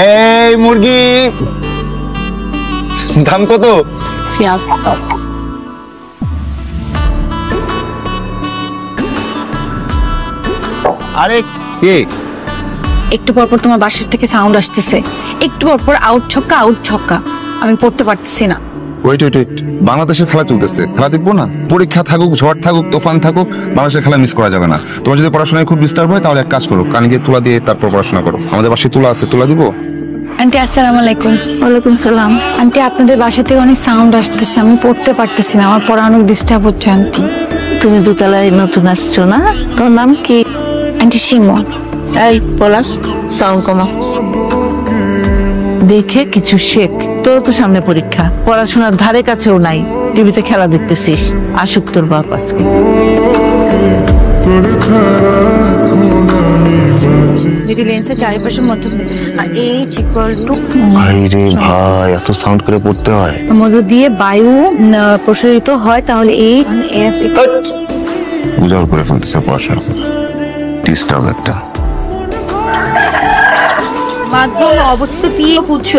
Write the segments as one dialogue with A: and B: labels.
A: এই মুরগি দাম কত? আরে কে?
B: একটু পর পর তোমার বাসার থেকে সাউন্ড আসতেছে, একটু পর পর আউট ছক্কা আউট ছক্কা, আমি পড়তে পারতেছি না।
A: ওয়েট ওয়েট ওয়েট, বাংলাদেশের খেলা চলতেছে, খেলা দেখবো না? পরীক্ষা থাকুক, ঝড় থাকুক, তোফান থাকুক, বাংলাদেশের খেলা মিস করা যাবে না। তোমার যদি পড়াশোনায় খুব ডিস্টার্ব হয় তাহলে এক কাজ করো, কানে গিয়ে তুলা দিয়ে তারপর পড়াশোনা করো। আমাদের বাসায় তুলা আছে, তুলা দিব?
B: আন্টি আসসালামু আলাইকুম।
C: ওয়ালাইকুম সালাম।
B: আন্টি আপনাদের বাসা থেকে অনেক সাউন্ড আসতেছে, আমি পড়তে পারতেছি না, আমার পড়া অনেক ডিস্টার্ব হচ্ছে। আন্টি
C: তুমি দোতলায় নতুন আসছো না? তোর নাম কি?
B: আন্টি শিমু।
C: এই পলাশ, সাউন্ড কমা। দেখে কিছু শেখ, তোর তো সামনে পরীক্ষা, পড়াশোনার ধারে কাছেও নাই, টিভিতে খেলা দেখতেছিস। আসুক তোর বাপ আজকে।
B: যদি লেন্সের চারিপাশের মধ্যে এইচ ইকুয়াল টু
A: ভাই রে ভাই, এত সাউন্ড করে পড়তে হয়?
B: মধ্য দিয়ে বায়ু প্রসারিত হয়, তাহলে এই এফ
A: উজাড় করে ফেলতেছে পড়াশোনা, ডিস্টার্ব একটা।
B: মাধ্যম অবস্থিত পিয়ে উৎস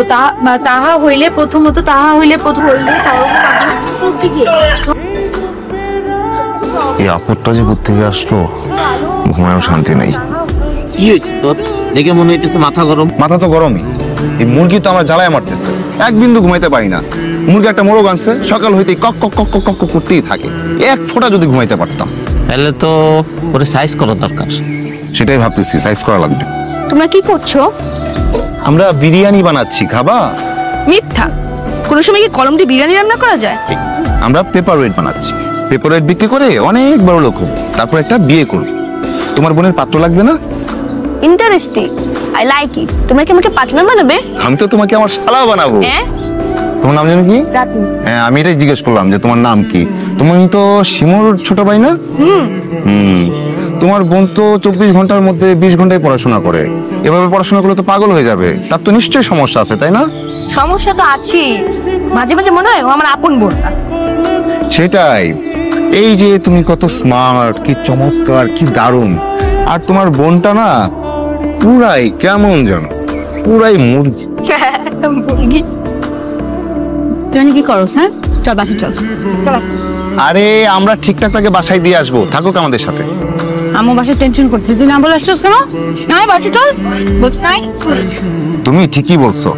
B: তাহা হইলে প্রথমত, তাহা হইলে প্রথম হইলে
A: এই আপদটা যে কোথা থেকে আসলো, ঘুমায়ও শান্তি নেই।
D: কি হয়েছে তোর? দেখে মনে হইতেছে মাথা গরম।
A: মাথা তো গরমই, এই মুরগি তো আমার জ্বালায় মারতেছে, এক বিন্দু ঘুমাইতে পারি না। মুরগি একটা মোরগ আনছে, সকাল হইতেই কক কক কক কক কক করতেই থাকে। এক ফোঁটা যদি ঘুমাইতে পারতাম।
D: তাহলে তো ওরে সাইজ করা দরকার।
A: সেটাই ভাবতেছি, সাইজ করা লাগবে।
B: তোমরা কি করছো?
A: আমরা বিরিয়ানি বানাচ্ছি, খাবা?
E: মিথ্যা, কোনো সময় কি কলম দিয়ে বিরিয়ানি রান্না করা যায়?
A: আমরা পেপার ওয়েট বানাচ্ছি, পেপার ওয়েট বিক্রি করে অনেক বড় লোক হবো, তারপর একটা বিয়ে করব। তোমার বোনের পাত্র লাগবে না?
E: Interesting, I like it. তোমরা কি আমাকে পার্টনার বানাবে?
A: আমি তো তোমাকে আমার শালা বানাবো।
E: হ্যাঁ,
A: তোমার নাম জানো কি? হ্যাঁ, আমি এটাই জিজ্ঞেস করলাম যে তোমার নাম কি। তুমি তো শিমুর ছোট ভাই না? তোমার বোন তো 24 ঘন্টার মধ্যে 20 ঘন্টায় পড়াশোনা করে। এভাবে পড়াশোনা করলে তো পাগল হয়ে যাবে, তার তো নিশ্চয়ই সমস্যা আছে, তাই না?
E: সমস্যা তো আছেই, মাঝে মাঝে মনে হয় ও আমার আপন বোন।
A: সেটাই, এই যে তুমি কত স্মার্ট, কি চমৎকার, কি দারুণ। আর তোমার বোনটা না পুরাই কেমন যেন, পুরাই মুরগি।
B: তুমি কি করো? হ্যাঁ চল বাসে চল।
A: আরে আমরা ঠিকঠাক তাকে বাসায় দিয়ে আসবো, থাকুক আমাদের সাথে।
B: আমার বাসায় টেনশন করছে, তুই না বলে আসছিস কেন? না বাসে চল, বস নাই।
A: তুমি ঠিকই বলছো,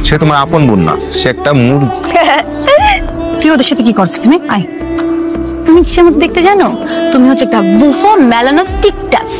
A: সে তোমার আপন বোন না, সে একটা মুরগি।
B: তুই ওদের সাথে কি করছিস? এখানে আয়। তুমি কিসের মধ্যে দেখতে জানো? তুমি হচ্ছে একটা বুফো মেলানোস্টিকটাস।